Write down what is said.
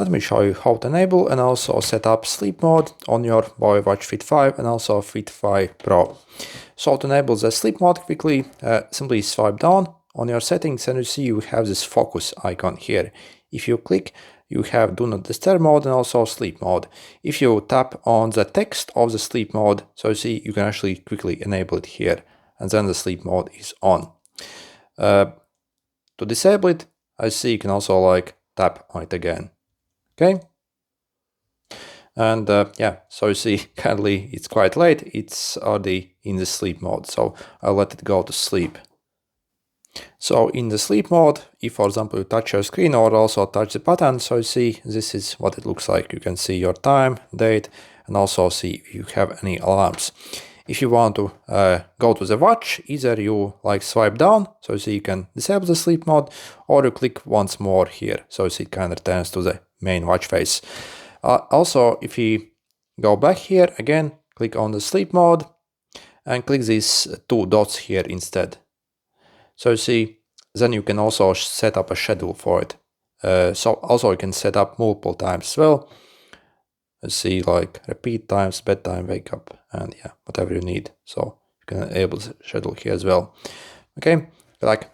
let me show you how to enable and also set up sleep mode on your Huawei Watch Fit 5 and also Fit 5 Pro. So to enable the sleep mode quickly, simply swipe down on your settings and you see you have this focus icon here. If you click, you have do not disturb mode and also sleep mode. If you tap on the text of the sleep mode, so you see you can actually quickly enable it here, and then the sleep mode is on. To disable it, I see you can also like tap on it again. Okay. And yeah, so you see currently it's quite late, it's already in the sleep mode, so I'll let it go to sleep. So in the sleep mode, if for example you touch your screen or also touch the button, so you see this is what it looks like. You can see your time, date, and also see if you have any alarms. If you want to go to the watch, either you like swipe down, so you see you can disable the sleep mode, or you click once more here, so you see it kind of returns to the main watch face. Also, if you go back here again, click on the sleep mode and click these two dots here instead. So you see, then you can also set up a schedule for it. So also you can set up multiple times as well. You see like repeat times, bedtime, wake up, and yeah, whatever you need. So you can enable the schedule here as well. Okay, like